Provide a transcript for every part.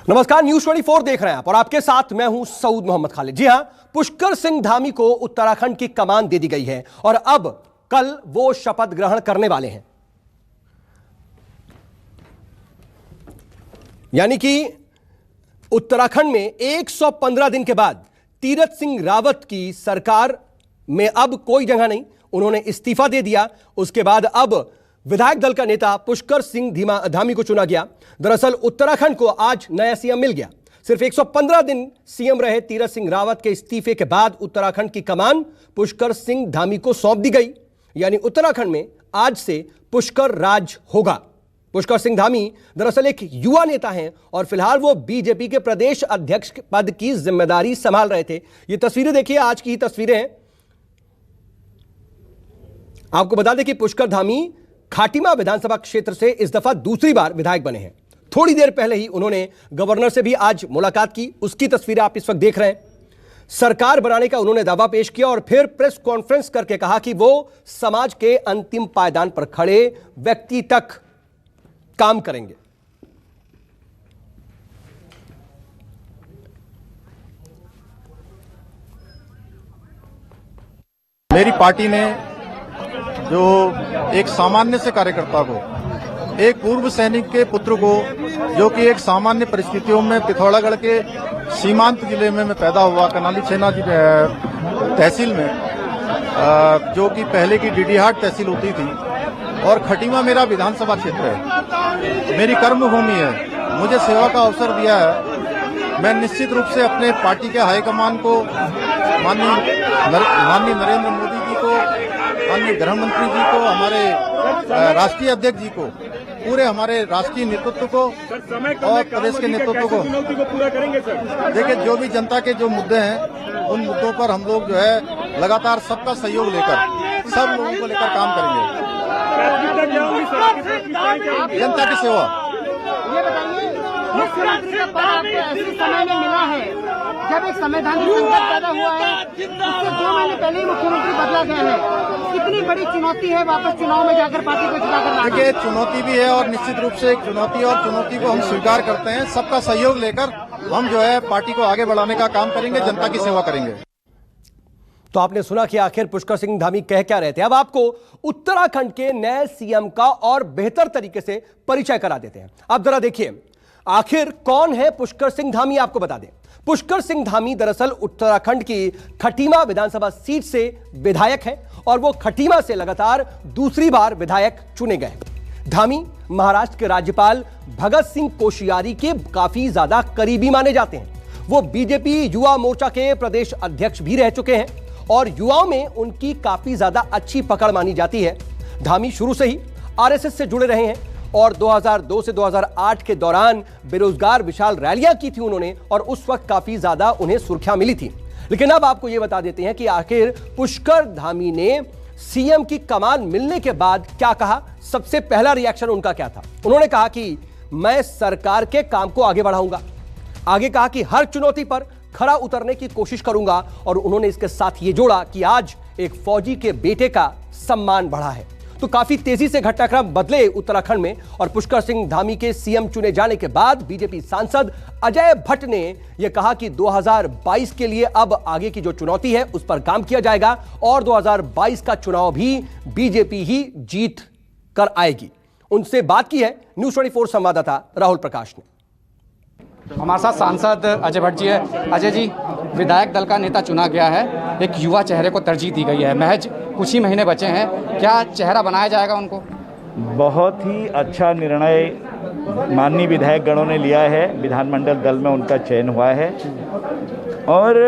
नमस्कार, न्यूज 24 देख रहे हैं आप और आपके साथ मैं हूं सऊद मोहम्मद खालिद। जी हां, पुष्कर सिंह धामी को उत्तराखंड की कमान दे दी गई है और अब कल वो शपथ ग्रहण करने वाले हैं। यानी कि उत्तराखंड में 115 दिन के बाद तीरथ सिंह रावत की सरकार में अब कोई जगह नहीं, उन्होंने इस्तीफा दे दिया। उसके बाद अब विधायक दल का नेता पुष्कर सिंह धामी को चुना गया। दरअसल उत्तराखंड को आज नया सीएम मिल गया। सिर्फ 115 दिन सीएम रहे तीरथ सिंह रावत के इस्तीफे के बाद उत्तराखंड की कमान पुष्कर सिंह धामी को सौंप दी गई। यानी उत्तराखंड में आज से पुष्कर राज होगा। पुष्कर सिंह धामी दरअसल एक युवा नेता हैं और फिलहाल वो बीजेपी के प्रदेश अध्यक्ष पद की जिम्मेदारी संभाल रहे थे। ये तस्वीरें देखिए, आज की ही तस्वीरें हैं। आपको बता दें कि पुष्कर धामी खाटिमा विधानसभा क्षेत्र से इस दफा दूसरी बार विधायक बने हैं। थोड़ी देर पहले ही उन्होंने गवर्नर से भी आज मुलाकात की, उसकी तस्वीरें आप इस वक्त देख रहे हैं। सरकार बनाने का उन्होंने दावा पेश किया और फिर प्रेस कॉन्फ्रेंस करके कहा कि वो समाज के अंतिम पायदान पर खड़े व्यक्ति तक काम करेंगे। मेरी पार्टी ने जो एक सामान्य से कार्यकर्ता को, एक पूर्व सैनिक के पुत्र को, जो कि एक सामान्य परिस्थितियों में पिथौरागढ़ के सीमांत जिले में मैं पैदा हुआ, कनाली छेना तहसील में, जो कि पहले की डीडीहाट तहसील होती थी, और खटीमा मेरा विधानसभा क्षेत्र है, मेरी कर्मभूमि है, मुझे सेवा का अवसर दिया है। मैं निश्चित रूप से अपने पार्टी के हाईकमान को, माननीय नरेंद्र मोदी जी को, माननीय गृह मंत्री जी को, हमारे राष्ट्रीय अध्यक्ष जी को, पूरे हमारे राष्ट्रीय नेतृत्व को और प्रदेश के नेतृत्व को पूरा करेंगे सर। देखिए, जो भी जनता के जो मुद्दे हैं, उन मुद्दों पर हम लोग जो है लगातार सबका सहयोग लेकर, सब लोगों को लेकर काम करेंगे। जनता की सेवा। ये बताइए, मुख्यमंत्री का पद आपको ऐसे समय में मिला है जब एक संवैधानिक संकट पैदा हुआ है, इससे 2 महीने पहले ही मुख्यमंत्री बदला गया है। कितनी बड़ी चुनौती है वापस चुनाव में जाकर पार्टी को जिताकर लाना? देखिए, चुनौती भी है और निश्चित रूप से एक चुनौती, और चुनौती को हम स्वीकार करते हैं। सबका सहयोग लेकर हम जो है पार्टी को आगे बढ़ाने का काम करेंगे, जनता की सेवा करेंगे। तो आपने सुना कि आखिर पुष्कर सिंह धामी कह क्या रहे थे। अब आपको उत्तराखंड के नए सीएम का और बेहतर तरीके से परिचय करा देते हैं। आप जरा देखिए, आखिर कौन है पुष्कर सिंह धामी, आपको बता दें। पुष्कर सिंह धामी दरअसल उत्तराखंड की खटीमा विधानसभा सीट से विधायक हैं और वो खटीमा से लगातार दूसरी बार विधायक चुने गए। धामी महाराष्ट्र के राज्यपाल भगत सिंह कोश्यारी के काफी ज्यादा करीबी माने जाते हैं। वो बीजेपी युवा मोर्चा के प्रदेश अध्यक्ष भी रह चुके हैं और युवाओं में उनकी काफी ज्यादा अच्छी पकड़ मानी जाती है। धामी शुरू से ही आरएसएस से जुड़े रहे हैं और 2002 से 2008 के दौरान बेरोजगार विशाल रैलियां की थी उन्होंने, और उस वक्त काफी ज्यादा उन्हें सुर्खियां मिली थी। लेकिन अब आपको यह बता देते हैं कि आखिर पुष्कर धामी ने सीएम की कमान मिलने के बाद क्या कहा। सबसे पहला रिएक्शन उनका क्या था? उन्होंने कहा कि मैं सरकार के काम को आगे बढ़ाऊंगा। आगे कहा कि हर चुनौती पर खरा उतरने की कोशिश करूंगा, और उन्होंने इसके साथ ये जोड़ा कि आज एक फौजी के बेटे का सम्मान बढ़ा है। तो काफी तेजी से घटनाक्रम बदले उत्तराखंड में, और पुष्कर सिंह धामी के सीएम चुने जाने के बाद बीजेपी सांसद अजय भट्ट ने यह कहा कि 2022 के लिए अब आगे की जो चुनौती है उस पर काम किया जाएगा और 2022 का चुनाव भी बीजेपी ही जीत कर आएगी। उनसे बात की है न्यूज 24 संवाददाता राहुल प्रकाश ने। हमारे साथ सांसद अजय भट्ट जी है। अजय जी, विधायक दल का नेता चुना गया है, एक युवा चेहरे को तरजीह दी गई है, महज कुछ ही महीने बचे हैं, क्या चेहरा बनाया जाएगा उनको? बहुत ही अच्छा निर्णय माननीय विधायक गणों ने लिया है। विधानमंडल दल में उनका चयन हुआ है और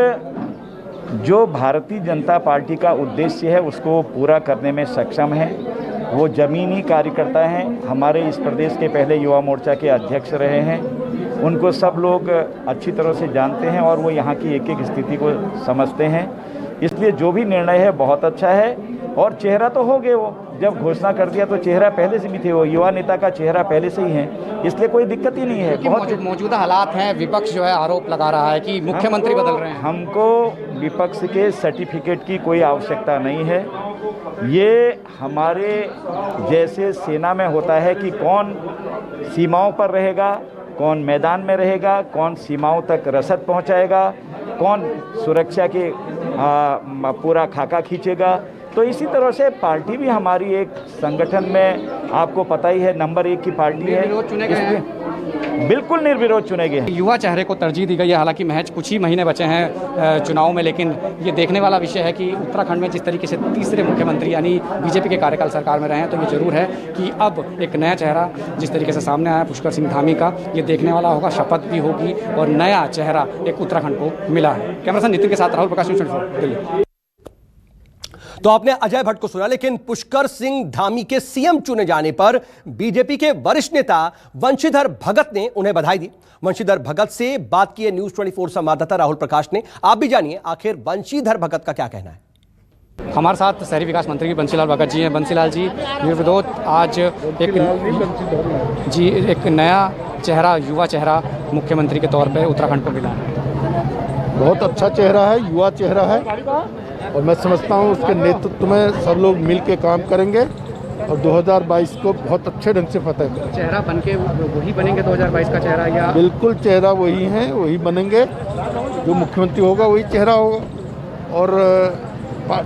जो भारतीय जनता पार्टी का उद्देश्य है उसको पूरा करने में सक्षम है। वो जमीनी कार्यकर्ता हैं, हमारे इस प्रदेश के पहले युवा मोर्चा के अध्यक्ष रहे हैं, उनको सब लोग अच्छी तरह से जानते हैं और वो यहाँ की एक एक स्थिति को समझते हैं। इसलिए जो भी निर्णय है बहुत अच्छा है और चेहरा तो हो गए, वो जब घोषणा कर दिया तो चेहरा पहले से भी थे, वो युवा नेता का चेहरा पहले से ही है, इसलिए कोई दिक्कत ही नहीं है। बहुत मौजूदा हालात हैं, विपक्ष जो है आरोप लगा रहा है कि मुख्यमंत्री बदल रहे हैं। हमको विपक्ष के सर्टिफिकेट की कोई आवश्यकता नहीं है। ये हमारे जैसे सेना में होता है कि कौन सीमाओं पर रहेगा, कौन मैदान में रहेगा, कौन सीमाओं तक रसद पहुंचाएगा, कौन सुरक्षा के पूरा खाका खींचेगा। तो इसी तरह से पार्टी भी हमारी एक संगठन में आपको पता ही है नंबर 1 की पार्टी है, बिल्कुल निर्विरोध चुने गए हैं। युवा चेहरे को तरजीह दी गई है। हालांकि महज कुछ ही महीने बचे हैं चुनाव में, लेकिन ये देखने वाला विषय है कि उत्तराखंड में जिस तरीके से तीसरे मुख्यमंत्री यानी बीजेपी के कार्यकाल सरकार में रहे हैं, तो ये जरूर है कि अब एक नया चेहरा जिस तरीके से सामने आया पुष्कर सिंह धामी का, ये देखने वाला होगा, शपथ भी होगी और नया चेहरा एक उत्तराखंड को मिला है। कैमरा पर्सन नितिन के साथ राहुल प्रकाश, न्यूज़ 24 दिल्ली। तो आपने अजय भट्ट को सुना, लेकिन पुष्कर सिंह धामी के सीएम चुने जाने पर बीजेपी के वरिष्ठ नेता वंशीधर भगत ने उन्हें बधाई दी। वंशीधर भगत से बात की है न्यूज़ 24 संवाददाता राहुल प्रकाश ने। आप भी जानिए आखिर वंशीधर भगत का क्या कहना है। हमारे साथ शहरी विकास मंत्री बंसीलाल भगत जी हैं। बंसीलाल जी, निर्विरोध आज एक नया चेहरा, युवा चेहरा मुख्यमंत्री के तौर पर उत्तराखंड को मिला है। बहुत अच्छा चेहरा है, युवा चेहरा है और मैं समझता हूँ उसके नेतृत्व में सब लोग मिल के काम करेंगे और 2022 को बहुत अच्छे ढंग से फतेह करेंगे। चेहरा बनके वही बनेंगे 2022 का चेहरा, या बिल्कुल चेहरा वही है, वही बनेंगे। जो मुख्यमंत्री होगा वही चेहरा होगा। और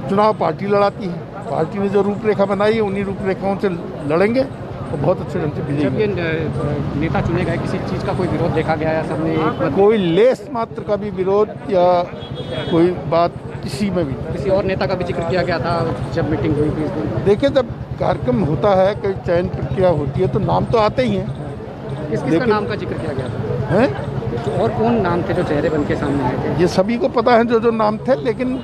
चुनाव पार्टी लड़ाती है, पार्टी ने जो रूपरेखा बनाई है उन्हीं रूपरेखाओं से लड़ेंगे और बहुत अच्छे ढंग से जब ये नेता चुने गए, किसी चीज़ का कोई विरोध देखा गया है? सबने कोई लेस मात्र का भी विरोध या कोई बात किसी में भी, किसी और नेता का भी जिक्र किया गया था जब मीटिंग हुई थी? देखिए, जब कार्यक्रम होता है, कोई चयन प्रक्रिया होती है तो नाम तो आते ही हैं। किसका नाम का जिक्र किया गया था? हैं? और कौन नाम थे जो चेहरे बन के सामने आए थे? ये सभी को पता है जो नाम थे, लेकिन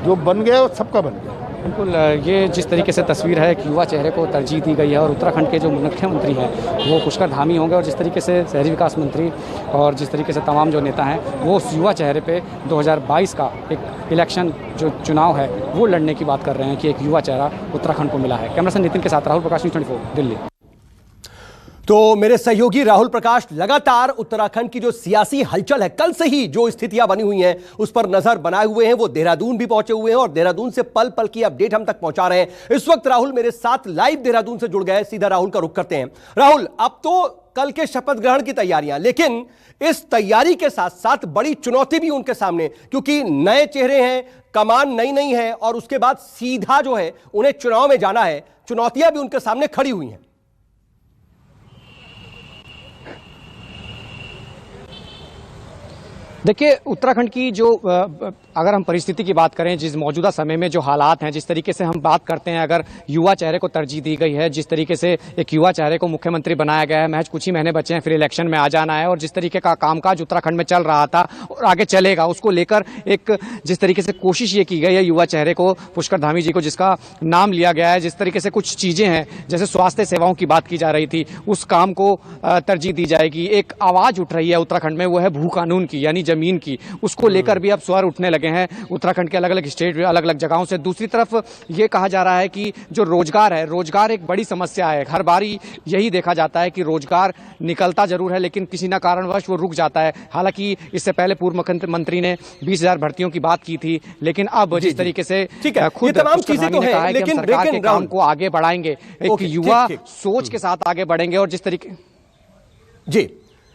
जो बन गया वो सबका बन गया। बिल्कुल, ये जिस तरीके से तस्वीर है कि युवा चेहरे को तरजीह दी गई है और उत्तराखंड के जो मुख्यमंत्री हैं वो पुष्कर धामी होंगे, और जिस तरीके से शहरी विकास मंत्री और जिस तरीके से तमाम जो नेता हैं वो उस युवा चेहरे पे 2022 का एक इलेक्शन जो चुनाव है वो लड़ने की बात कर रहे हैं कि एक युवा चेहरा उत्तराखंड को मिला है। कैमरा पर्सन नितिन के साथ राहुल प्रकाश, न्यूज़ 24 दिल्ली। तो मेरे सहयोगी राहुल प्रकाश लगातार उत्तराखंड की जो सियासी हलचल है, कल से ही जो स्थितियां बनी हुई हैं उस पर नजर बनाए हुए हैं। वो देहरादून भी पहुंचे हुए हैं और देहरादून से पल पल की अपडेट हम तक पहुंचा रहे हैं। इस वक्त राहुल मेरे साथ लाइव देहरादून से जुड़ गए। सीधा राहुल का रुख करते हैं। राहुल, अब तो कल के शपथ ग्रहण की तैयारियां, लेकिन इस तैयारी के साथ साथ बड़ी चुनौती भी उनके सामने, क्योंकि नए चेहरे हैं, कमान नई नई है और उसके बाद सीधा जो है उन्हें चुनाव में जाना है। चुनौतियां भी उनके सामने खड़ी हुई हैं। देखिए, उत्तराखंड की जो अगर हम परिस्थिति की बात करें, जिस मौजूदा समय में जो हालात हैं, जिस तरीके से हम बात करते हैं, अगर युवा चेहरे को तरजीह दी गई है, जिस तरीके से एक युवा चेहरे को मुख्यमंत्री बनाया गया है, महज कुछ ही महीने बचे हैं फिर इलेक्शन में आ जाना है, और जिस तरीके का कामकाज उत्तराखंड में चल रहा था और आगे चलेगा उसको लेकर एक जिस तरीके से कोशिश ये की गई है युवा चेहरे को, पुष्कर धामी जी को जिसका नाम लिया गया है, जिस तरीके से कुछ चीजें हैं जैसे स्वास्थ्य सेवाओं की बात की जा रही थी, उस काम को तरजीह दी जाएगी। एक आवाज उठ रही है उत्तराखंड में, वो है भू कानून की, यानी जमीन की, उसको लेकर भी अब स्वर उठने लगे हैं उत्तराखंड के अलग अलग स्टेट में, अलग अलग जगहों से। दूसरी तरफ ये कहा जा रहा है कि जो रोजगार है, रोजगार एक बड़ी समस्या है। हर बारी यही देखा जाता है कि रोजगार निकलता जरूर है लेकिन किसी न कारणवश वो रुक जाता है। हालांकि इससे पहले पूर्व मुख्यमंत्री ने 20,000 भर्तियों की बात की थी, लेकिन अब जिस तरीके से खुद तमाम चीजें तो है, लेकिन सरकार के काम को आगे बढ़ाएंगे, एक युवा सोच के साथ आगे बढ़ेंगे। और जिस तरीके जी,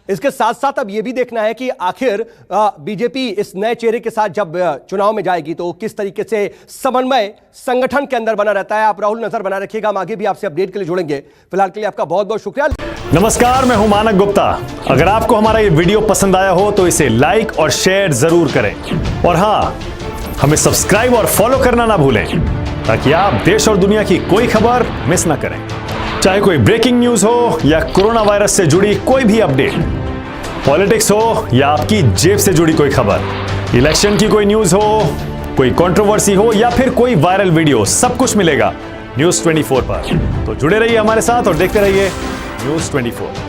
इसके साथ साथ अब यह भी देखना है कि आखिर बीजेपी इस नए चेहरे के साथ जब चुनाव में जाएगी तो किस तरीके से समन्वय संगठन के अंदर बना रहता है। आप राहुल नजर बना रखिएगा, हम आगे भी आपसे अपडेट के लिए जुड़ेंगे। फिलहाल के लिए आपका बहुत बहुत शुक्रिया। नमस्कार, मैं हूं मानक गुप्ता। अगर आपको हमारा ये वीडियो पसंद आया हो तो इसे लाइक और शेयर जरूर करें, और हां, हमें सब्सक्राइब और फॉलो करना ना भूलें ताकि आप देश और दुनिया की कोई खबर मिस ना करें। चाहे कोई ब्रेकिंग न्यूज हो या कोरोना वायरस से जुड़ी कोई भी अपडेट, पॉलिटिक्स हो या आपकी जेब से जुड़ी कोई खबर, इलेक्शन की कोई न्यूज हो, कोई कंट्रोवर्सी हो या फिर कोई वायरल वीडियो, सब कुछ मिलेगा न्यूज़ 24 पर। तो जुड़े रहिए हमारे साथ और देखते रहिए न्यूज़ 24।